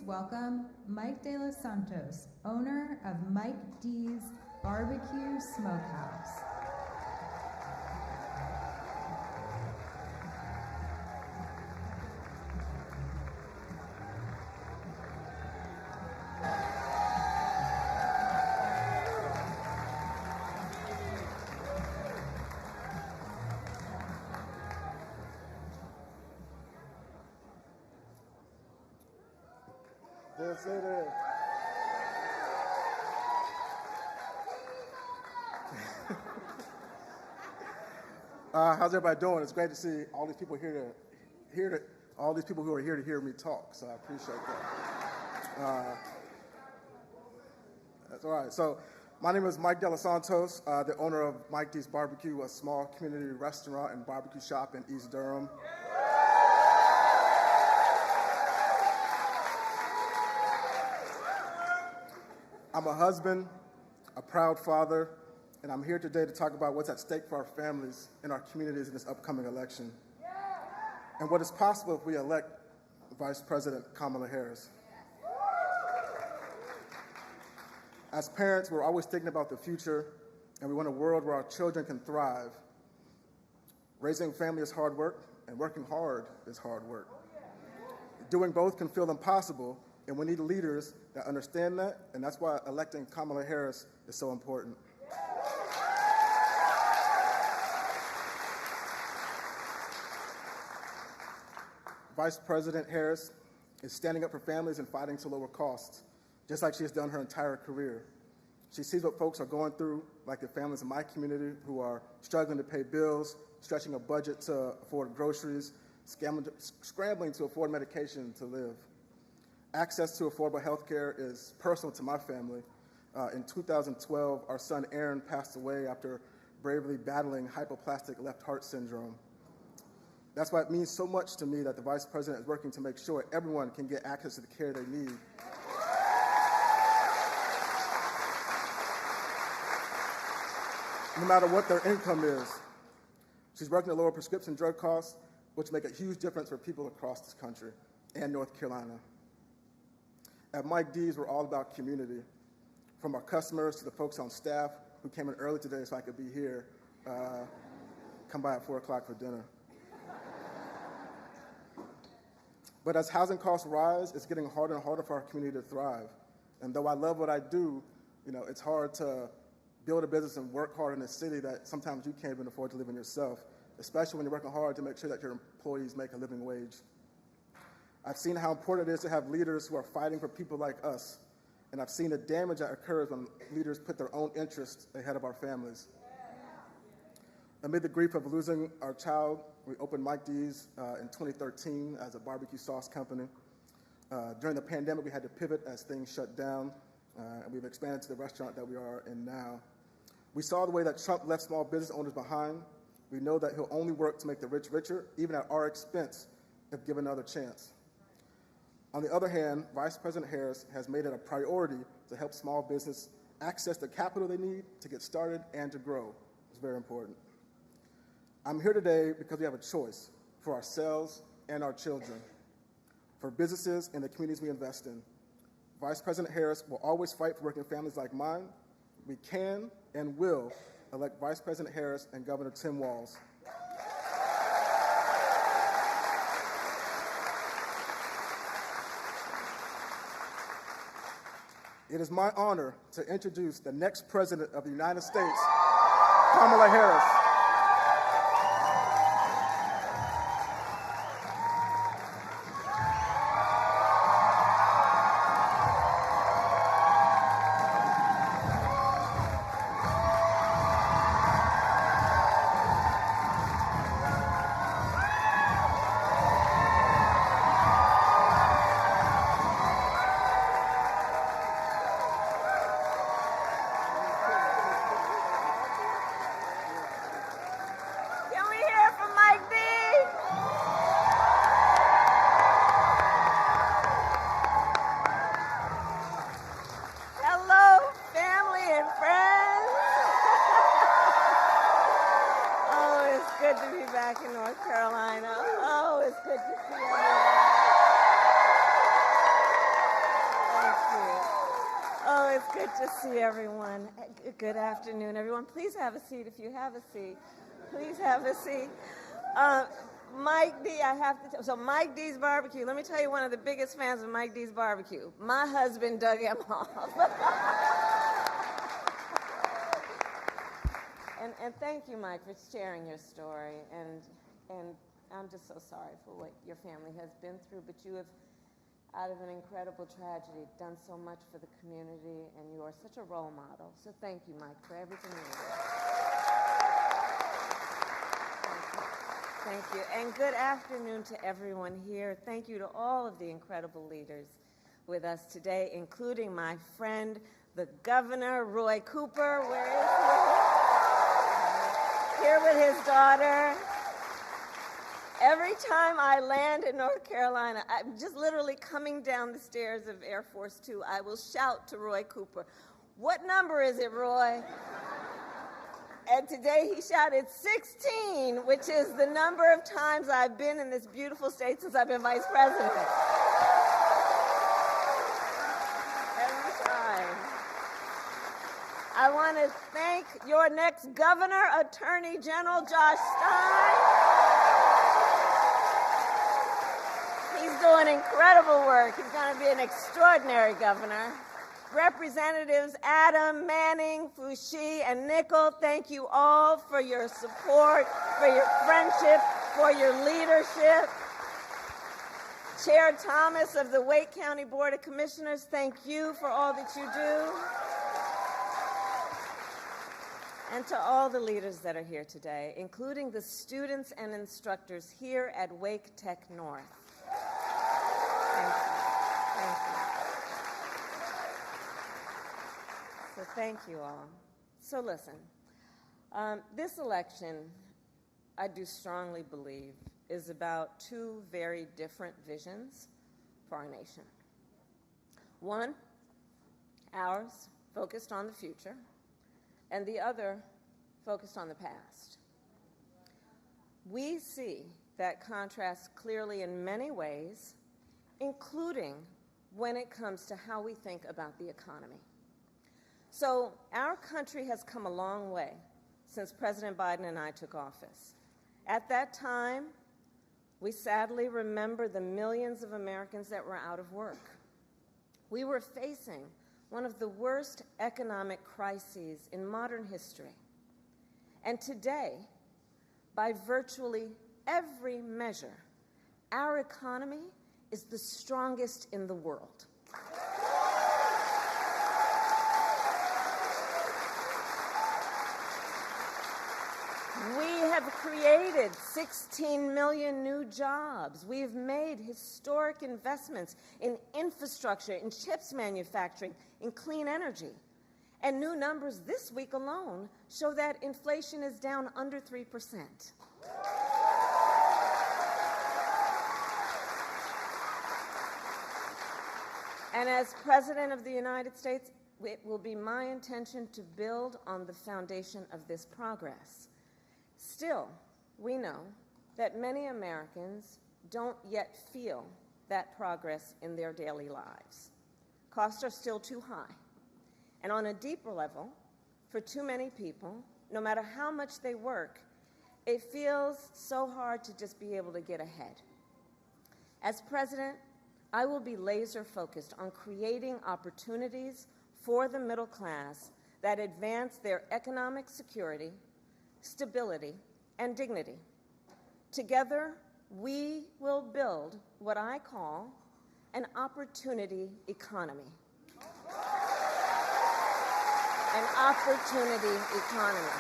please welcome Mike De Los Santos, owner of Mike D's Barbecue Smokehouse. Yes, it is. How's everybody doing? It's great to see all these people all these people who are here to hear me talk. So I appreciate that. That's all right. So my name is Mike De Los Santos, the owner of Mike D's Barbecue, a small community restaurant and barbecue shop in East Durham. I'm a husband, a proud father, and I'm here today to talk about what's at stake for our families and our communities in this upcoming election, and what is possible if we elect Vice President Kamala Harris. As parents, we're always thinking about the future, and we want a world where our children can thrive. Raising a family is hard work, and working hard is hard work. Doing both can feel impossible, and we need leaders that understand that, and that's why electing Kamala Harris is so important. Vice President Harris is standing up for families and fighting to lower costs, just like she has done her entire career. She sees what folks are going through, like the families in my community who are struggling to pay bills, stretching a budget to afford groceries, scrambling to afford medication to live. Access to affordable health care is personal to my family. In 2012, our son Aaron passed away after bravely battling hypoplastic left heart syndrome. That's why it means so much to me that the Vice President is working to make sure everyone can get access to the care they need. No matter what their income is. She's working to lower prescription drug costs, which make a huge difference for people across this country and North Carolina. At Mike D's, we're all about community. From our customers to the folks on staff who came in early today so I could be here, come by at 4 o'clock for dinner. But as housing costs rise, it's getting harder and harder for our community to thrive. And though I love what I do, it's hard to build a business and work hard in a city that sometimes you can't even afford to live in yourself, especially when you're working hard to make sure that your employees make a living wage. I've seen how important it is to have leaders who are fighting for people like us, and I've seen the damage that occurs when leaders put their own interests ahead of our families. Amid the grief of losing our child, we opened Mike D's in 2013 as a barbecue sauce company. During the pandemic, we had to pivot as things shut down, and we've expanded to the restaurant that we are in now. We saw the way that Trump left small business owners behind. We know that he'll only work to make the rich richer, even at our expense, if given another chance. On the other hand, Vice President Harris has made it a priority to help small business access the capital they need to get started and to grow. It's very important. I'm here today because we have a choice for ourselves and our children, for businesses and the communities we invest in. Vice President Harris will always fight for working families like mine. We can and will elect Vice President Harris and Governor Tim Walz. It is my honor to introduce the next President of the United States, Kamala Harris. back in North Carolina. Oh, it's good to see everyone. Oh, it's good to see everyone. Good afternoon, everyone. Please have a seat if you have a seat. Please have a seat. Mike D, so Mike D's Barbecue, let me tell you one of the biggest fans of Mike D's Barbecue. My husband dug him off. And thank you, Mike, for sharing your story. And I'm just so sorry for what your family has been through, but you have, out of an incredible tragedy, done so much for the community, and you are such a role model. So thank you, Mike, for everything you do. Thank you. And good afternoon to everyone here. Thank you to all of the incredible leaders with us today, including my friend, the Governor, Roy Cooper. Where is he? Here with his daughter. Every time I land in North Carolina, I'm just literally coming down the stairs of Air Force Two, I will shout to Roy Cooper, "What number is it, Roy?" And today he shouted 16, which is the number of times I've been in this beautiful state since I've been vice president. Every time. I want to thank your next governor, Attorney General Josh Stein. He's doing incredible work. He's going to be an extraordinary governor. Representatives Adam, Manning, Foushee, and Nickel, thank you all for your support, for your friendship, for your leadership. Chair Thomas of the Wake County Board of Commissioners, thank you for all that you do. And to all the leaders that are here today, including the students and instructors here at Wake Tech North. Thank you. Thank you. So thank you all. So listen, this election, I do strongly believe, is about two very different visions for our nation. One, ours, focused on the future, and the other, focused on the past. We see that contrast clearly in many ways, including when it comes to how we think about the economy. So our country has come a long way since President Biden and I took office. At that time, we sadly remember the millions of Americans that were out of work. We were facing one of the worst economic crises in modern history. And today, by virtually every measure, our economy is the strongest in the world. We have created 16 million new jobs. We've made historic investments in infrastructure, in chips manufacturing, in clean energy. And new numbers this week alone show that inflation is down under 3%. And as President of the United States, it will be my intention to build on the foundation of this progress. Still, we know that many Americans don't yet feel that progress in their daily lives. Costs are still too high. And on a deeper level, for too many people, no matter how much they work, it feels so hard to just be able to get ahead. As president, I will be laser focused on creating opportunities for the middle class that advance their economic security, stability, and dignity. Together, we will build what I call an opportunity economy. An opportunity economy.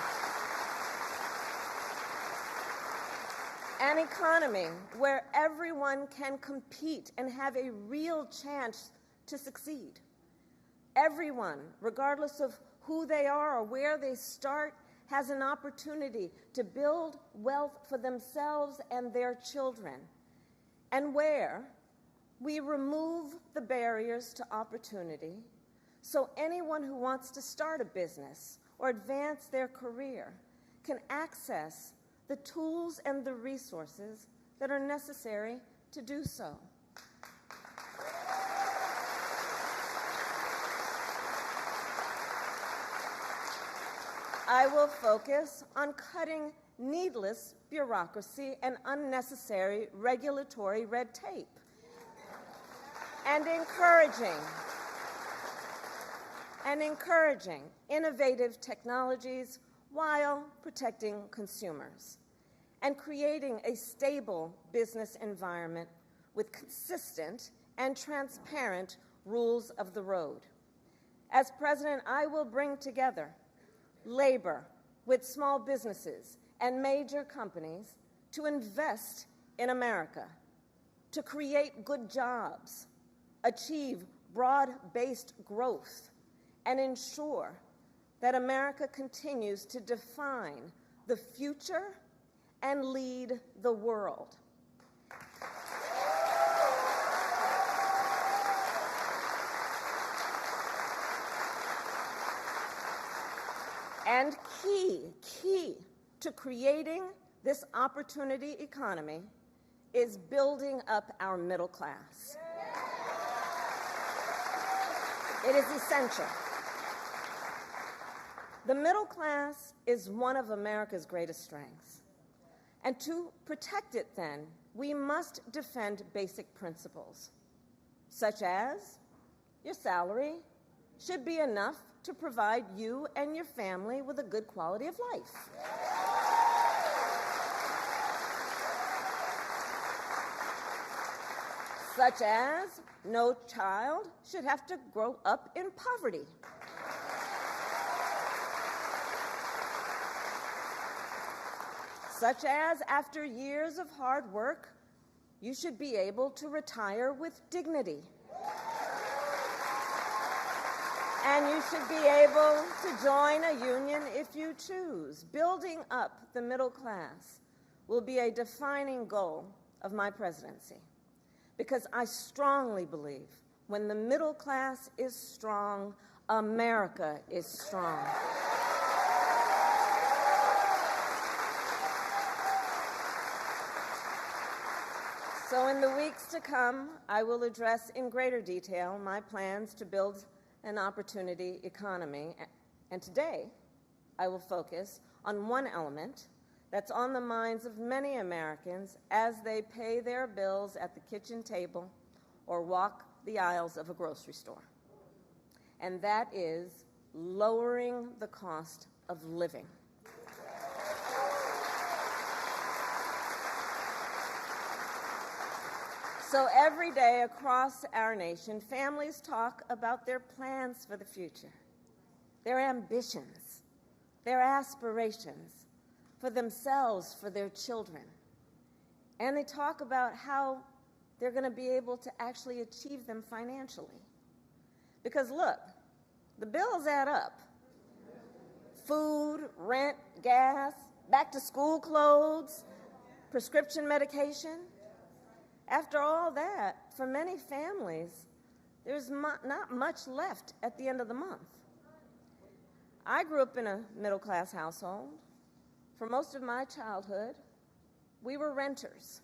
An economy where everyone can compete and have a real chance to succeed. Everyone, regardless of who they are or where they start, has an opportunity to build wealth for themselves and their children. And where we remove the barriers to opportunity so anyone who wants to start a business or advance their career can access the tools and the resources that are necessary to do so. I will focus on cutting needless bureaucracy and unnecessary regulatory red tape and encouraging innovative technologies while protecting consumers and creating a stable business environment with consistent and transparent rules of the road. As president, I will bring together labor with small businesses and major companies to invest in America, to create good jobs, achieve broad-based growth, and ensure that America continues to define the future and lead the world. And key to creating this opportunity economy is building up our middle class. It is essential. The middle class is one of America's greatest strengths. And to protect it, then, we must defend basic principles, such as your salary should be enough to provide you and your family with a good quality of life. Such as no child should have to grow up in poverty. Such as after years of hard work, you should be able to retire with dignity. And you should be able to join a union if you choose. Building up the middle class will be a defining goal of my presidency, because I strongly believe when the middle class is strong, America is strong. So in the weeks to come, I will address in greater detail my plans to build an opportunity economy. And today, I will focus on one element that's on the minds of many Americans as they pay their bills at the kitchen table or walk the aisles of a grocery store. And that is lowering the cost of living. So every day across our nation, families talk about their plans for the future, their ambitions, their aspirations for themselves, for their children. And they talk about how they're going to be able to actually achieve them financially. Because look, the bills add up. Food, rent, gas, back to school clothes, prescription medication. After all that, for many families, there's not much left at the end of the month. I grew up in a middle-class household. For most of my childhood, we were renters.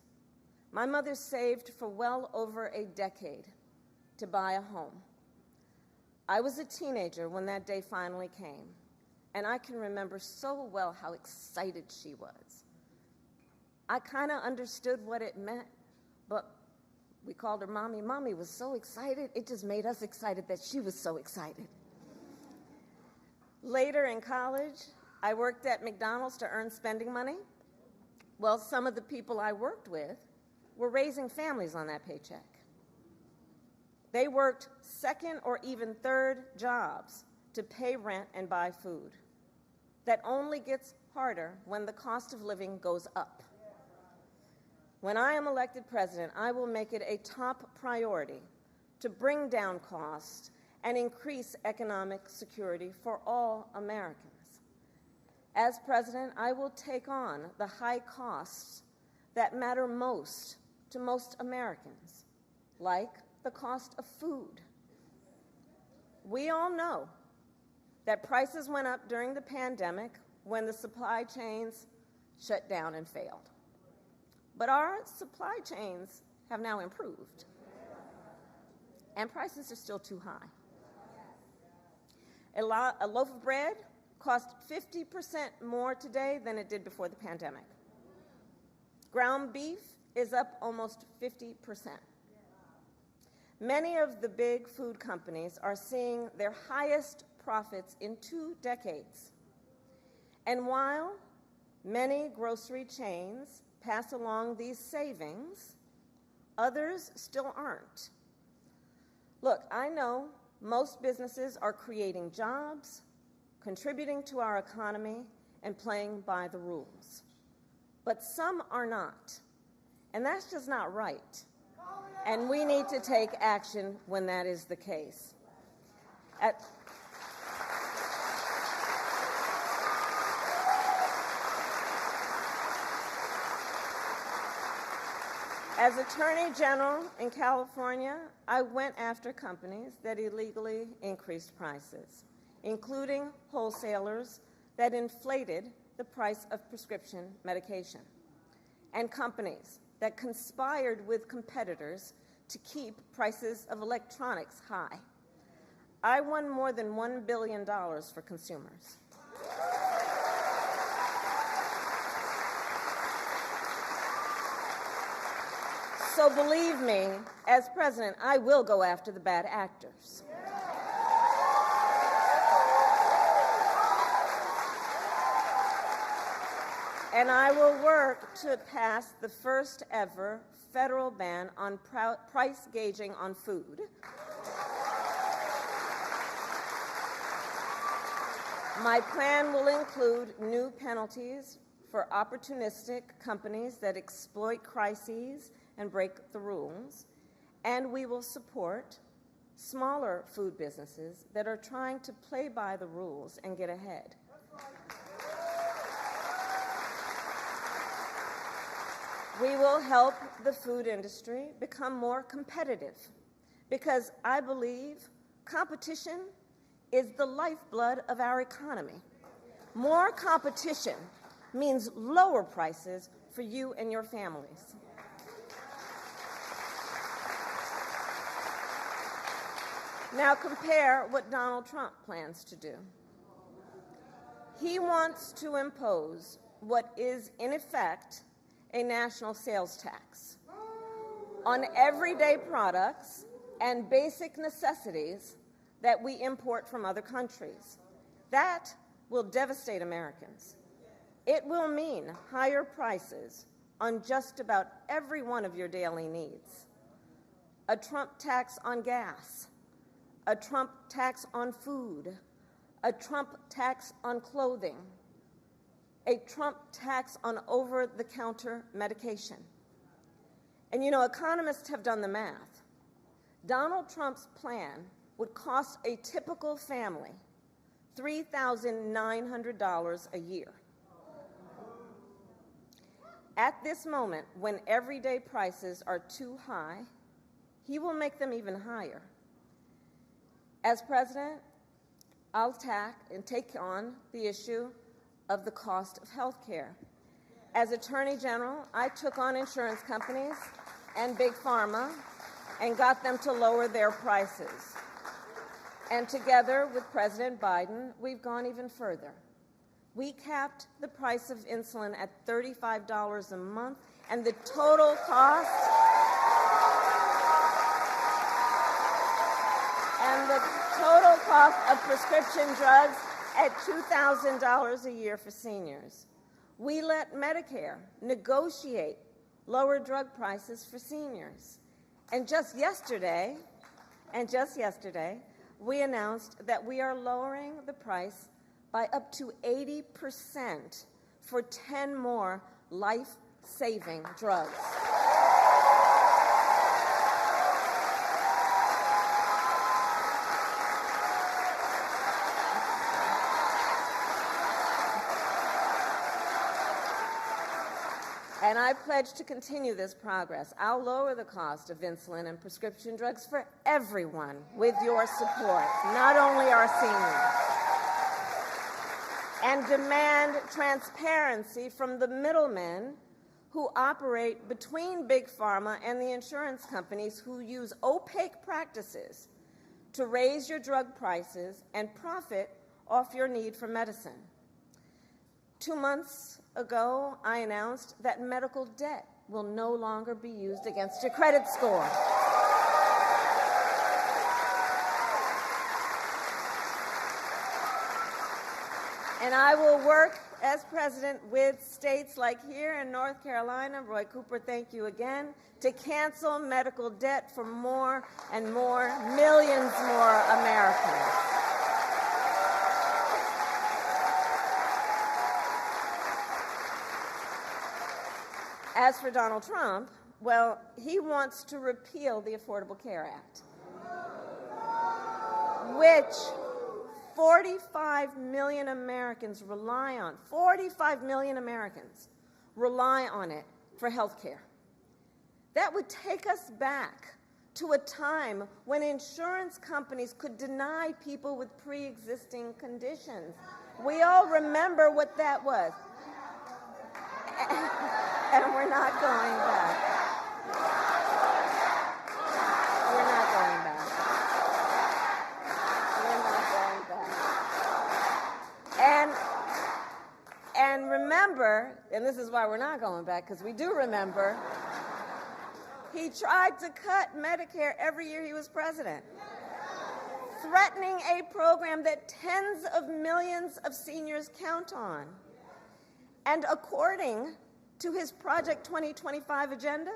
My mother saved for well over a decade to buy a home. I was a teenager when that day finally came, and I can remember so well how excited she was. I kind of understood what it meant, but we called her Mommy. Mommy was so excited, it just made us excited that she was so excited. Later in college, I worked at McDonald's to earn spending money. Well, some of the people I worked with were raising families on that paycheck. They worked second or even third jobs to pay rent and buy food. That only gets harder when the cost of living goes up. When I am elected president, I will make it a top priority to bring down costs and increase economic security for all Americans. As president, I will take on the high costs that matter most to most Americans, like the cost of food. We all know that prices went up during the pandemic when the supply chains shut down and failed. But our supply chains have now improved, and prices are still too high. A loaf of bread costs 50% more today than it did before the pandemic. Ground beef is up almost 50%. Many of the big food companies are seeing their highest profits in 2 decades. And while many grocery chains pass along these savings, others still aren't. Look, I know most businesses are creating jobs, contributing to our economy, and playing by the rules. But some are not. And that's just not right. And we need to take action when that is the case. As Attorney General in California, I went after companies that illegally increased prices, including wholesalers that inflated the price of prescription medication, and companies that conspired with competitors to keep prices of electronics high. I won more than $1 billion for consumers. So believe me, as president, I will go after the bad actors. And I will work to pass the first ever federal ban on price gauging on food. My plan will include new penalties for opportunistic companies that exploit crises and break the rules, and we will support smaller food businesses that are trying to play by the rules and get ahead. We will help the food industry become more competitive because I believe competition is the lifeblood of our economy. More competition means lower prices for you and your families. Now compare what Donald Trump plans to do. He wants to impose what is, in effect, a national sales tax on everyday products and basic necessities that we import from other countries. That will devastate Americans. It will mean higher prices on just about every one of your daily needs. A Trump tax on gas, a Trump tax on food, a Trump tax on clothing, a Trump tax on over-the-counter medication. And you know, economists have done the math. Donald Trump's plan would cost a typical family $3,900 a year. At this moment, when everyday prices are too high, he will make them even higher. As president, I'll take on the issue of the cost of health care. As Attorney General, I took on insurance companies and Big Pharma and got them to lower their prices. And together with President Biden, we've gone even further. We capped the price of insulin at $35 a month, and the total cost of prescription drugs at $2,000 a year for seniors. We let Medicare negotiate lower drug prices for seniors. And just yesterday, we announced that we are lowering the price by up to 80% for 10 more life-saving drugs. And I pledge to continue this progress. I'll lower the cost of insulin and prescription drugs for everyone with your support, not only our seniors. And demand transparency from the middlemen who operate between Big Pharma and the insurance companies who use opaque practices to raise your drug prices and profit off your need for medicine. 2 months ago, I announced that medical debt will no longer be used against your credit score. And I will work as president with states like here in North Carolina, Roy Cooper, thank you again, to cancel medical debt for more and more, millions more Americans. As for Donald Trump, well, he wants to repeal the Affordable Care Act, which 45 million Americans rely on. 45 million Americans rely on it for health care. That would take us back to a time when insurance companies could deny people with pre-existing conditions. We all remember what that was. And we're not going back. We're not going back. We're not going back. And remember, and this is why we're not going back, because we do remember, he tried to cut Medicare every year he was president, threatening a program that tens of millions of seniors count on. And according to his Project 2025 agenda,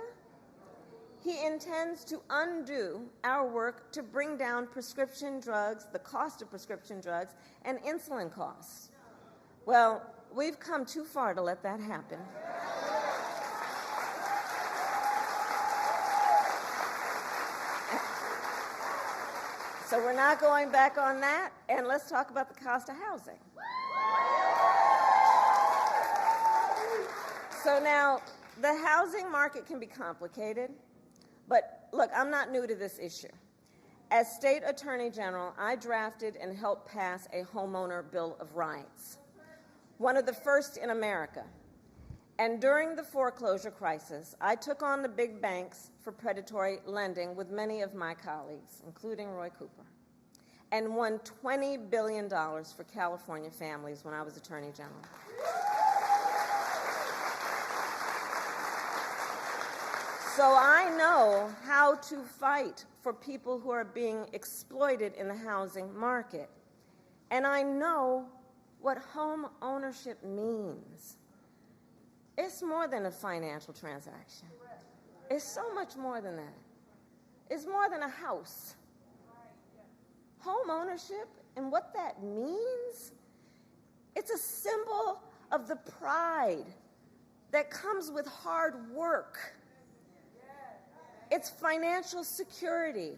he intends to undo our work to bring down prescription drugs, the cost of prescription drugs, and insulin costs. Well, we've come too far to let that happen. So we're not going back on that, and let's talk about the cost of housing. So now, the housing market can be complicated, but look, I'm not new to this issue. As State Attorney General, I drafted and helped pass a homeowner Bill of Rights, one of the first in America. And during the foreclosure crisis, I took on the big banks for predatory lending with many of my colleagues, including Roy Cooper, and won $20 billion for California families when I was Attorney General. So I know how to fight for people who are being exploited in the housing market. And I know what home ownership means. It's more than a financial transaction. It's so much more than that. It's more than a house. Home ownership and what that means, it's a symbol of the pride that comes with hard work. It's financial security.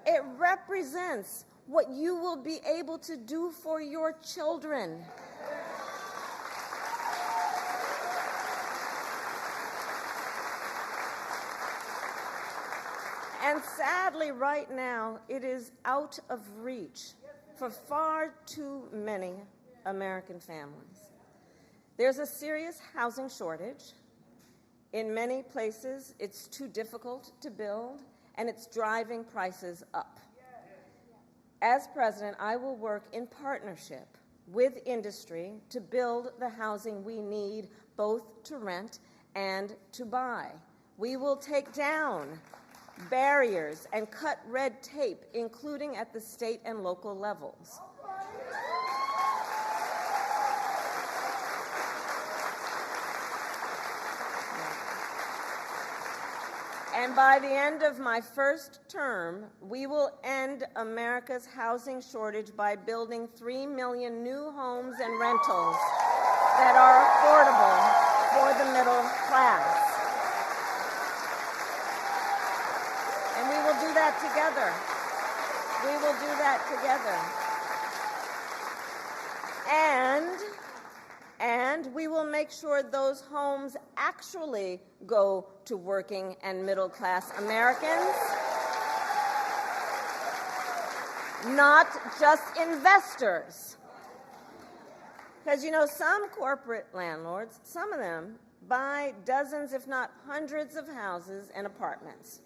It represents what you will be able to do for your children. And sadly, right now, it is out of reach for far too many American families. There's a serious housing shortage. In many places, it's too difficult to build, and it's driving prices up. As president, I will work in partnership with industry to build the housing we need, both to rent and to buy. We will take down barriers and cut red tape, including at the state and local levels. And by the end of my first term, we will end America's housing shortage by building 3 million new homes and rentals that are affordable for the middle class. And we will do that together. We will do that together. And we will make sure those homes actually go to working and middle-class Americans, not just investors. Because, you know, some corporate landlords, some of them, buy dozens, if not hundreds of houses and apartments.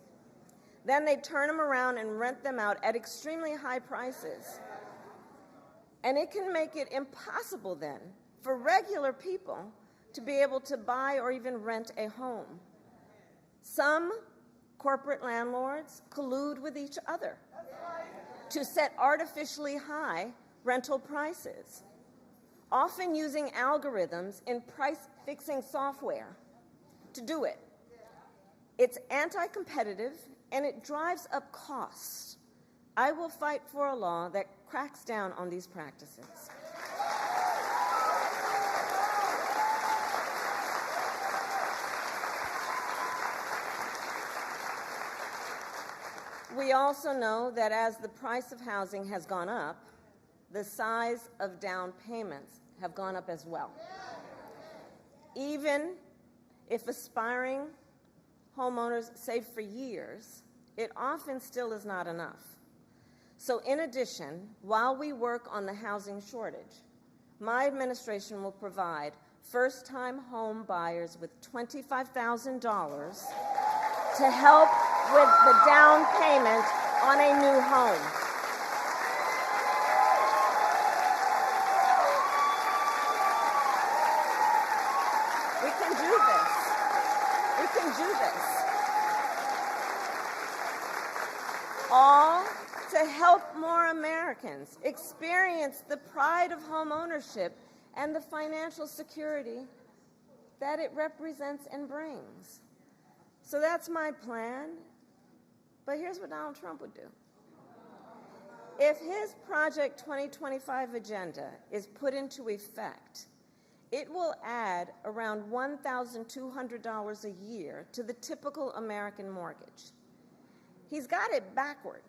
Then they turn them around and rent them out at extremely high prices. And it can make it impossible then for regular people to be able to buy or even rent a home. Some corporate landlords collude with each other to set artificially high rental prices, often using algorithms in price-fixing software to do it. It's anti-competitive, and it drives up costs. I will fight for a law that cracks down on these practices. We also know that as the price of housing has gone up, the size of down payments have gone up as well. Even if aspiring homeowners save for years, it often still is not enough. So in addition, while we work on the housing shortage, my administration will provide first-time home buyers with $25,000 to help with the down payment on a new home. We can do this. We can do this. All to help more Americans experience the pride of home ownership and the financial security that it represents and brings. So that's my plan. But here's what Donald Trump would do. If his Project 2025 agenda is put into effect, it will add around $1,200 a year to the typical American mortgage. He's got it backward.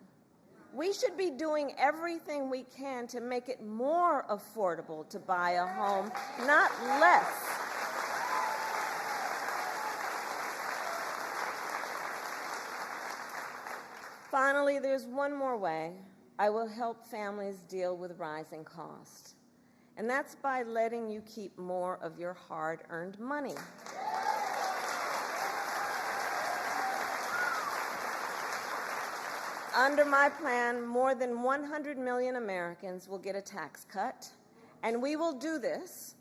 We should be doing everything we can to make it more affordable to buy a home, not less. Finally, there's one more way I will help families deal with rising costs, and that's by letting you keep more of your hard-earned money. Under my plan, more than 100 million Americans will get a tax cut, and we will do this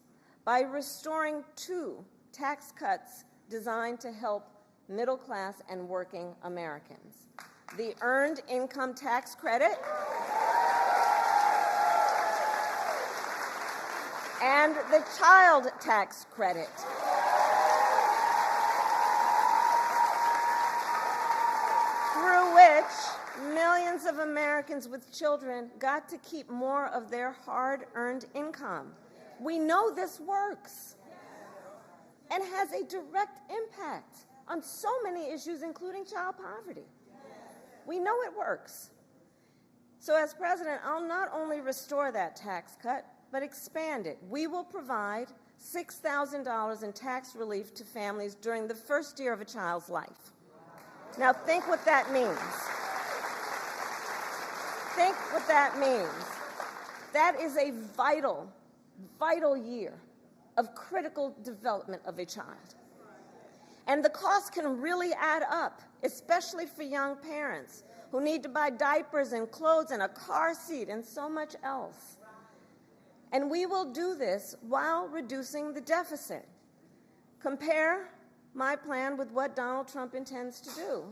by restoring 2 tax cuts designed to help middle-class and working Americans: the Earned Income Tax Credit and the Child Tax Credit. Through which millions of Americans with children got to keep more of their hard-earned income. We know this works and has a direct impact on so many issues, including child poverty. We know it works. So as president, I'll not only restore that tax cut, but expand it. We will provide $6,000 in tax relief to families during the first year of a child's life. Now think what that means. Think what that means. That is a vital, vital year of critical development of a child. And the cost can really add up, especially for young parents who need to buy diapers and clothes and a car seat and so much else. And we will do this while reducing the deficit. Compare my plan with what Donald Trump intends to do.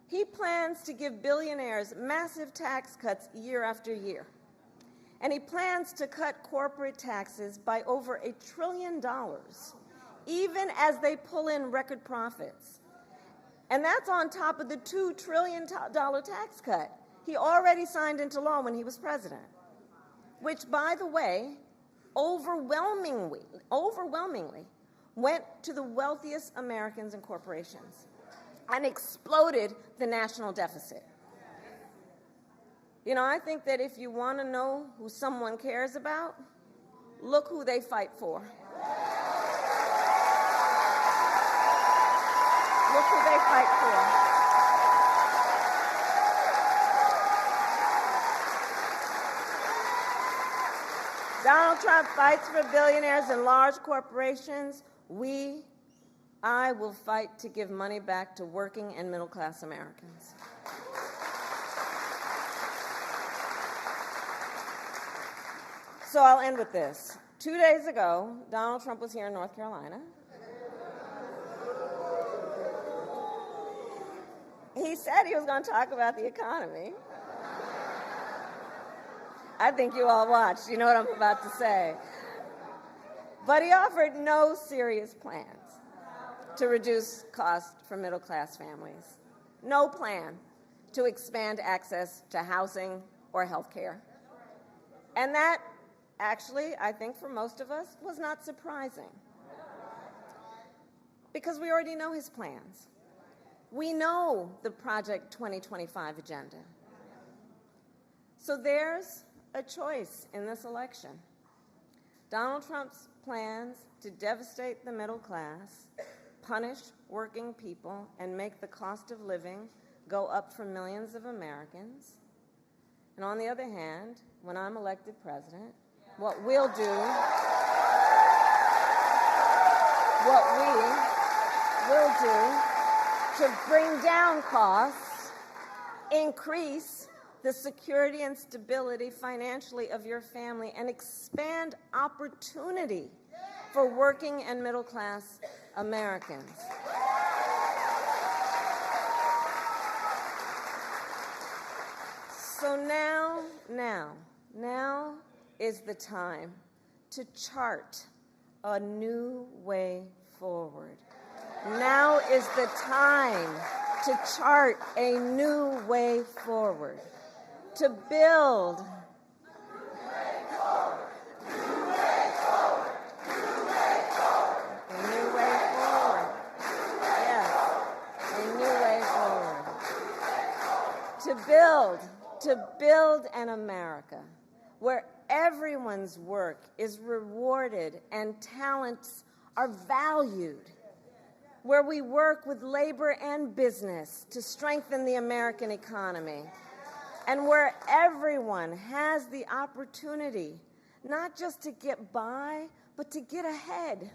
He plans to give billionaires massive tax cuts year after year. And he plans to cut corporate taxes by over $1 trillion, even as they pull in record profits. And that's on top of the $2 trillion tax cut he already signed into law when he was president, which, by the way, overwhelmingly went to the wealthiest Americans and corporations and exploded the national deficit. You know, I think that if you want to know who someone cares about, look who they fight for. Look who they fight for. Donald Trump fights for billionaires and large corporations. I will fight to give money back to working and middle-class Americans. So I'll end with this. 2 days ago, Donald Trump was here in North Carolina. He said he was going to talk about the economy. I think you all watched. You know what I'm about to say. But he offered no serious plans to reduce costs for middle-class families. No plan to expand access to housing or health care. And that, actually, I think for most of us, was not surprising. Because we already know his plans. We know the Project 2025 agenda. So there's a choice in this election. Donald Trump's plans to devastate the middle class, punish working people, and make the cost of living go up for millions of Americans. And on the other hand, when I'm elected president, what we will do to bring down costs, increase the security and stability financially of your family, and expand opportunity for working and middle-class Americans. So now is the time to chart a new way forward. Now is the time to chart a new way forward, to build to build an America where everyone's work is rewarded and talents are valued, where we work with labor and business to strengthen the American economy, and where everyone has the opportunity not just to get by, but to get ahead.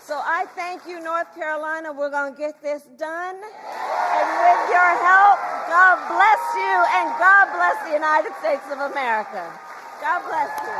So I thank you, North Carolina. We're going to get this done. And with your help, God bless you, and God bless the United States of America. God bless you.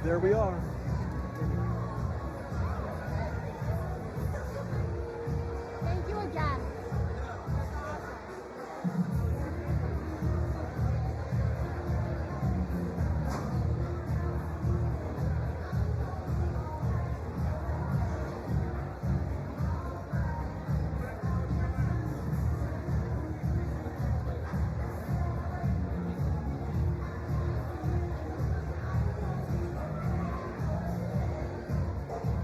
there we are.